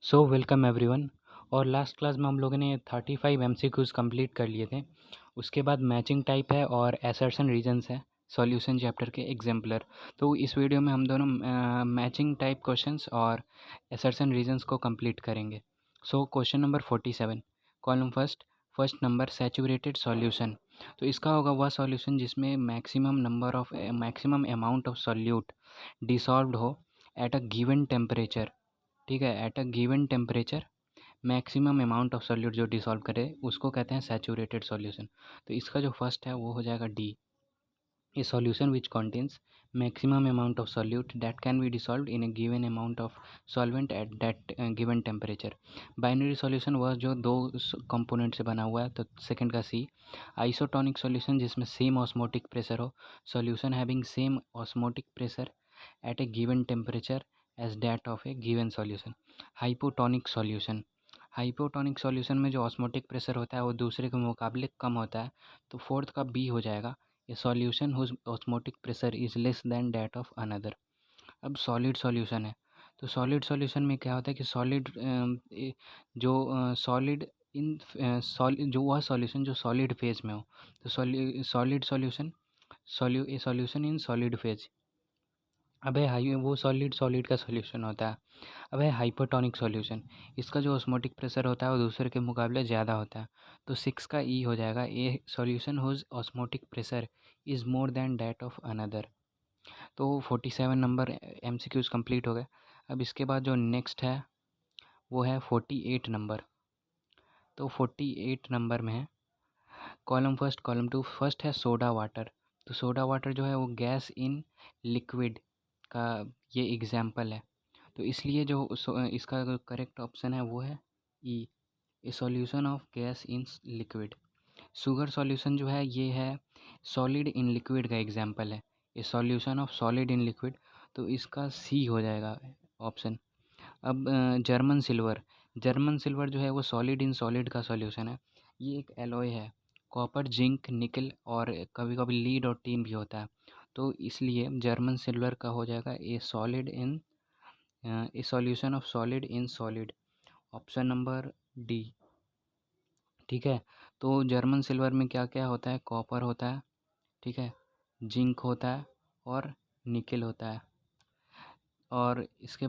So welcome everyone. और last class में हम लोगों ने 35 एमसीक्यूज़ कंप्लीट कर लिए थे। उसके बाद मैचिंग टाइप है और असर्शन रीजंस है, सॉल्यूशन चैप्टर के एग्जाम्पलर। तो इस वीडियो में हम दोनों मैचिंग टाइप क्वेश्चंस और असर्शन रीजंस को कंप्लीट करेंगे। So question number 47, column first number saturated solution. तो इसका होगा वह सॉल्यूशन जिसमें maximum amount of solute dissolved हो एट अ गिवन टेम्परेचर। ठीक है, at a given temperature maximum amount of solute जो डिसॉल्व करे उसको कहते हैं सैचुरेटेड सॉल्यूशन। तो इसका जो फर्स्ट है वो हो जाएगा D, A solution which contains maximum amount of solute that can be dissolved in A given amount of solvent at that given temperature. Binary solution वह जो दो कंपोनेंट से बना हुआ है, तो सेकंड का सी। आइसोटोनिक सॉल्यूशन जिसमें सेम ऑस्मोटिक प्रेशर हो, solution having same osmotic pressure at a given temperature as that of a given solution। Hypotonic solution, hypotonic solution में जो ऑस्मोटिक प्रेशर होता है वो दूसरे के मुकाबले कम होता है, तो फोर्थ का बी हो जाएगा, a solution whose osmotic pressure is less than that of another. अब सॉलिड सॉल्यूशन है, तो सॉलिड सॉल्यूशन में क्या होता है कि सॉलिड जो सॉलिड इन सॉलिड जो वह सॉल्यूशन जो सॉलिड फेज में हो, तो solid solution A solution in solid phase. अब है हाई वो सॉलिड सॉलिड का सॉल्यूशन होता है। अब है हाइपोटोनिक सॉल्यूशन, इसका जो ऑस्मोटिक प्रेशर होता है वो दूसरे के मुकाबले ज़्यादा होता है, तो सिक्स का ई हो जाएगा, a solution whose osmotic pressure is more than that of another. तो 47 नंबर एमसीक्यूज़ कंप्लीट हो गए। अब इसके बाद जो नेक्स्ट है वो है 48 नंबर। तो 48 नंबर में है column first column to. First है सोडा वाटर, तो सोडा वाटर जो है वो गैस इन लिक्विड का ये एग्जाम्पल है, तो इसलिए जो इसका जो करेक्ट ऑप्शन है वो है ई, a solution of gas in liquid. Sugar solution जो है ये है सॉलिड इन लिक्विड का एग्जाम्पल है, a solution of solid in liquid, तो इसका सी हो जाएगा ऑप्शन। अब जर्मन सिल्वर जो है वो सॉलिड इन सॉलिड का सॉल्यूशन है, ये एक एलॉय है, कॉपर जिंक निकल और कभी कभी लीड और टीन भी होता है, तो इसलिए जर्मन सिल्वर का हो जाएगा a solution of solid in solid, option number D. ठीक है, तो जर्मन सिल्वर में क्या क्या होता है, कॉपर होता है, ठीक है, जिंक होता है और निकल होता है। और इसके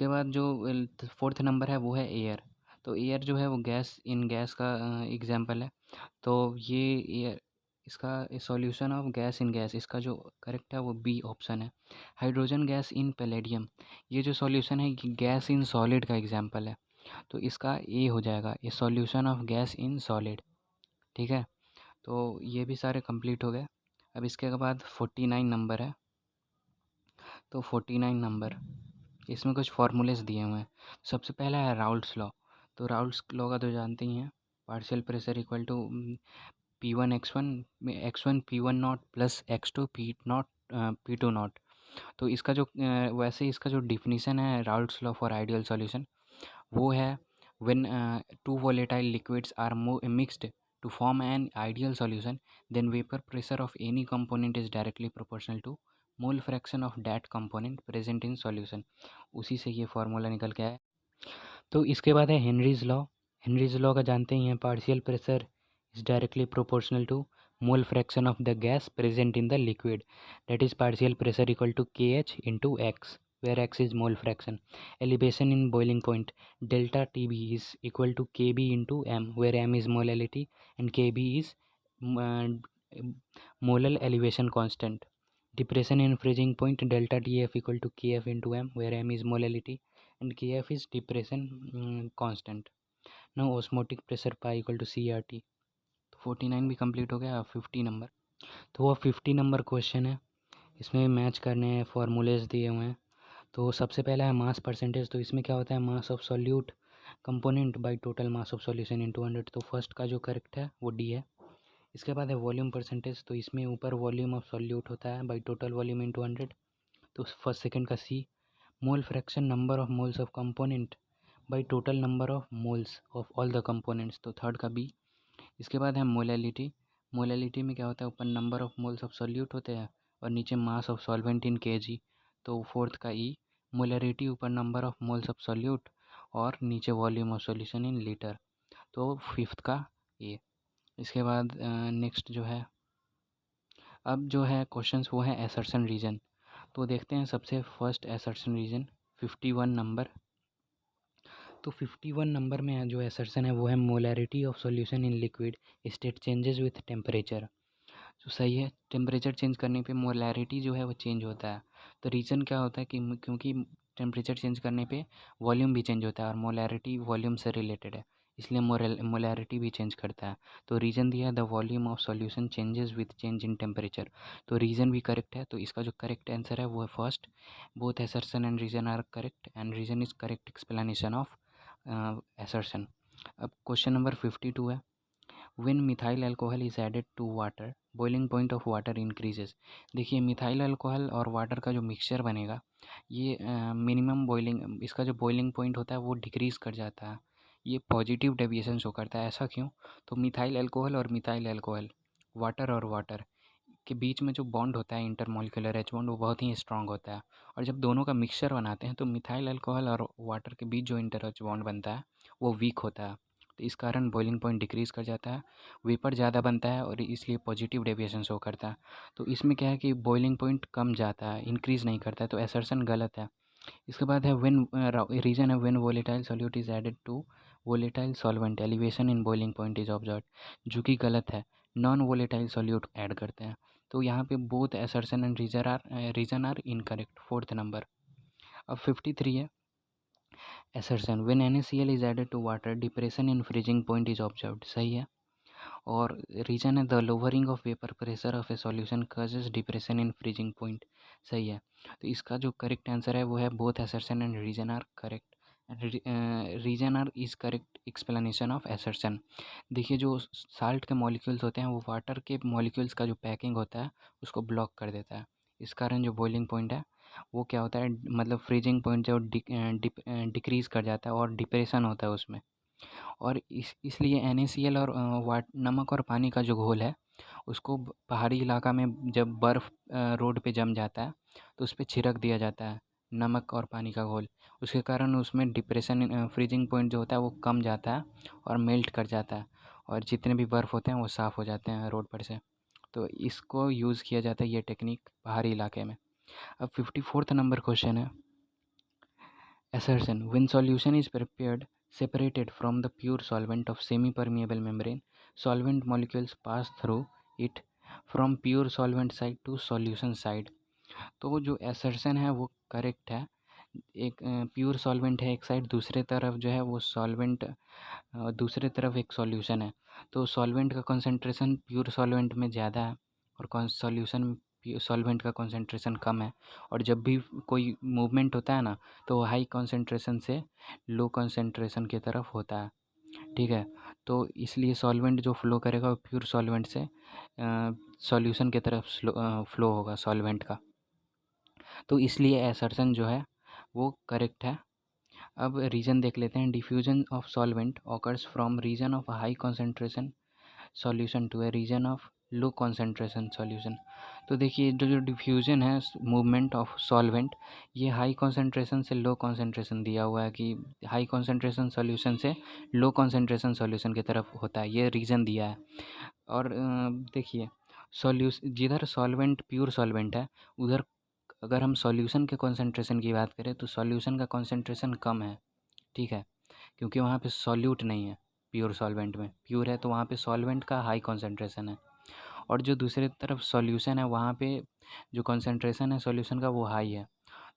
बाद जो फोर्थ नंबर है वो है एयर, तो एयर जो है वो गैस का एग्जाम्पल है, तो ये एयर इसका solution of gas in gas, इसका जो करेक्ट है वो बी ऑप्शन है। हाइड्रोजन गैस इन पैलेडियम, ये जो सॉल्यूशन है ये गैस इन सॉलिड का एग्जाम्पल है, तो इसका ए हो जाएगा, ये solution of gas in solid. ठीक है, तो ये भी सारे कंप्लीट हो गए। अब इसके बाद 49 नंबर है, तो 49 नंबर इसमें कुछ फार्मूलेस दिए हुए हैं। सबसे पहला है राउल्ट्स लॉ, तो राउल्ट्स लॉ का तो जानते ही हैं, partial pressure equal to P1 P1 naught plus X2 P naught P2 naught. तो इसका जो वैसे इसका जो डिफिनीशन है Raoult's law for ideal solution वो है when two volatile liquids are mixed to form an ideal solution then vapour pressure of any component is directly proportional to mole fraction of that component present in solution. उसी से ये formula निकल के आया। तो इसके बाद है हेनरीज लॉ का जानते ही हैं, partial pressure is directly proportional to mole fraction of the gas present in the liquid, that is partial pressure equal to KH into x, where x is mole fraction. Elevation in boiling point, delta TB is equal to KB into m, where m is molality and KB is molar elevation constant. Depression in freezing point, delta TF equal to KF into m, where m is molality and KF is depression constant. Now osmotic pressure pi equal to CRT। तो 49 भी complete हो गया। 50 number, तो वह 50 number question है, इसमें match करने हैं, फॉर्मूलेज दिए हुए हैं। तो सबसे पहला है मास परसेंटेज, तो इसमें क्या होता है, mass of solute component by total mass of solution into 100, तो फर्स्ट का जो करेक्ट है वो डी है। इसके बाद है वॉल्यूम परसेंटेज, तो इसमें ऊपर वॉल्यूम ऑफ सॉल्यूट होता है बाय टोटल वॉल्यूम इनटू 100, तो फर्स्ट सेकंड का C. Mole fraction number of moles of component by total number of moles of all the components, तो थर्ड का बी। इसके बाद है मोलैलिटी, मोलैलिटी में क्या होता है, ऊपर number of moles of solute होते हैं और नीचे mass of solvent in KG, तो फोर्थ का ई। मोलरिटी ऊपर number of moles of solute और नीचे volume of solution in litre. तो फिफ्थ का ये। इसके बाद नेक्स्ट जो है, अब जो है क्वेश्चंस वो है असर्शन रीजन। तो देखते हैं सबसे फर्स्ट असर्शन रीजन 51 नंबर। तो 51 नंबर में जो असर्शन है वो है molarity of solution in liquid state changes with temperature. तो सही है, टेम्परेचर चेंज करने पे मोलैरिटी जो है वो चेंज होता है। तो रीज़न क्या होता है कि क्योंकि टेम्परेचर चेंज करने पे वॉल्यूम भी चेंज होता है और मोलैरिटी वॉल्यूम से रिलेटेड है, इसलिए मोलैरिटी भी चेंज करता है। तो रीज़न दिया है the volume of solution changes with change in temperature. तो रीज़न भी करेक्ट है, तो इसका जो करेक्ट आंसर है वो है first. Both assertion and reason are correct and reason is correct explanation of assertion. अब क्वेश्चन नंबर 52 है, when methyl alcohol is added to water boiling point of water increases। देखिए मिथाइल अल्कोहल और water का जो mixture बनेगा ये minimum boiling, इसका जो बॉइलिंग पॉइंट होता है वो डिक्रीज़ कर जाता है। ये पॉजिटिव डेविएशन शो करता है, ऐसा क्यों? तो मिथाइल अल्कोहल और मिथाइल अल्कोहल, वाटर और वाटर के बीच में जो बॉन्ड होता है इंटरमॉलिक्यूलर एच बॉन्ड, वो बहुत ही स्ट्रांग होता है। और जब दोनों का मिक्सचर बनाते हैं तो मिथाइल अल्कोहल और वाटर के बीच जो इंटर एच बॉन्ड बनता है वो वीक होता है। तो इस कारण बॉइलिंग पॉइंट डिक्रीज़ कर जाता है, वेपर ज़्यादा बनता है और इसलिए पॉजिटिव डेविएशन शो करता है। तो इसमें क्या है कि बॉइलिंग पॉइंट कम जाता है, इंक्रीज़ नहीं करता है, तो असर्शन गलत है। इसके बाद है व्हेन, रीज़न है when volatile solute is added to volatile solvent elevation in boiling point is observed, जो कि गलत है। नॉन वोलेटाइल सॉल्यूट ऐड करते हैं। तो यहाँ पे both assertion and reason are incorrect, fourth number. अब 53 है, assertion when NaCl is added to water depression in freezing point is observed, सही है। और रीजन है the lowering of vapour pressure of a solution causes depression in freezing point, सही है। तो इसका जो करेक्ट आंसर है वो है both assertion and reason are correct. Reason are is correct explanation of assertion. देखिए जो साल्ट के मॉलिक्यूल्स होते हैं वो वाटर के मॉलिक्यूल्स का जो पैकिंग होता है उसको ब्लॉक कर देता है। इस कारण जो बॉइलिंग पॉइंट है वो क्या होता है, मतलब फ्रीजिंग पॉइंट जो डिक्रीज़ कर जाता है और डिप्रेशन होता है उसमें। और इसलिए NaCl और वाट नमक और पानी का जो घोल है उसको पहाड़ी इलाका में जब बर्फ़ रोड पे जम जाता है तो उस पे छिड़क दिया जाता है नमक और पानी का घोल। उसके कारण उसमें डिप्रेशन फ्रीजिंग पॉइंट जो होता है वो कम जाता है और मेल्ट कर जाता है और जितने भी बर्फ़ होते हैं वो साफ़ हो जाते हैं रोड पर से। तो इसको यूज़ किया जाता है ये टेक्निक पहाड़ी इलाके में। अब 54th नंबर क्वेश्चन है, assertion when solution is prepared separated from the pure solvent of semi-permeable membrane, solvent molecules pass through it from pure solvent side to solution side। तो जो assertion है वो करेक्ट है। एक प्योर सॉल्वेंट है एक side, दूसरे तरफ जो है वो सॉल्वेंट, दूसरे तरफ एक सॉल्यूशन है। तो सॉल्वेंट का कंसंट्रेशन प्योर सॉल्वेंट में ज़्यादा है और सॉल्यूशन सॉल्वेंट का कंसंट्रेशन कम है। और जब भी कोई मूवमेंट होता है ना तो हाई कंसंट्रेशन से लो कंसंट्रेशन की तरफ होता है, ठीक है। तो इसलिए सॉल्वेंट जो फ्लो करेगा वो प्योर सॉल्वेंट से सॉल्यूशन की तरफ फ्लो होगा सॉल्वेंट का। तो इसलिए असर्शन जो है वो करेक्ट है। अब रीजन देख लेते हैं, diffusion of solvent occurs from region of high concentration solution to a region of low concentration solution. तो देखिए जो डिफ्यूजन है मूवमेंट ऑफ सॉल्वेंट, ये हाई कंसंट्रेशन से लो कंसंट्रेशन दिया हुआ है कि हाई कंसंट्रेशन सॉल्यूशन से लो कंसंट्रेशन सॉल्यूशन की तरफ होता है, ये रीज़न दिया है। और देखिए जिधर सॉल्वेंट प्योर सॉल्वेंट है उधर अगर हम सॉल्यूशन के कंसंट्रेशन की बात करें तो सॉल्यूशन का कंसंट्रेशन कम है, ठीक है, क्योंकि वहाँ पे सॉल्यूट नहीं है। प्योर सॉल्वेंट में प्योर है तो वहाँ पे सॉल्वेंट का हाई कंसंट्रेशन है और जो दूसरी तरफ सॉल्यूशन है वहाँ पे जो कंसंट्रेशन है सॉल्यूशन का वो हाई है।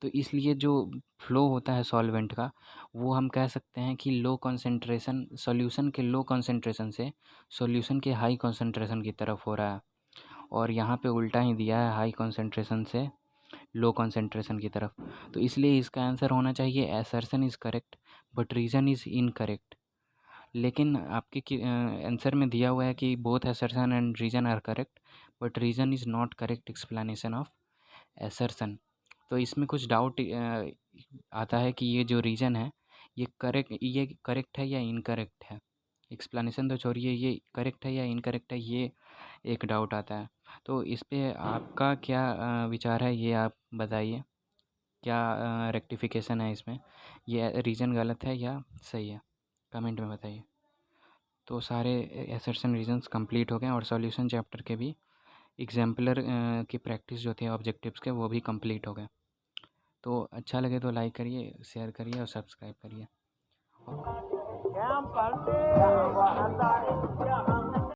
तो इसलिए जो फ्लो होता है सॉल्वेंट का वो हम कह सकते हैं कि लो कंसंट्रेशन सॉल्यूशन के लो कंसंट्रेशन से सॉल्यूशन के हाई कंसंट्रेशन की तरफ हो रहा है। और यहाँ पे उल्टा ही दिया है, हाई कंसंट्रेशन से लो कंसंट्रेशन की तरफ। तो इसलिए इसका आंसर होना चाहिए assertion is correct but reason is incorrect. लेकिन आपके आंसर में दिया हुआ है कि both assertion and reason are correct but reason is not correct explanation of assertion. तो इसमें कुछ डाउट आता है कि ये जो रीज़न है ये करेक्ट है या इनकरेक्ट है। एक्सप्लेनेशन तो छोड़िए, ये करेक्ट है या इनकरेक्ट है, ये एक डाउट आता है। तो इस पे आपका क्या विचार है ये आप बताइए, क्या रेक्टिफिकेशन है इसमें, ये रीज़न गलत है या सही है, कमेंट में बताइए। तो सारे एसर्शन रीजंस कंप्लीट हो गए और सॉल्यूशन चैप्टर के भी एग्जाम्पलर की प्रैक्टिस जो थे ऑब्जेक्टिव्स के वो भी कंप्लीट हो गए। तो अच्छा लगे तो लाइक करिए, शेयर करिए और सब्सक्राइब करिए।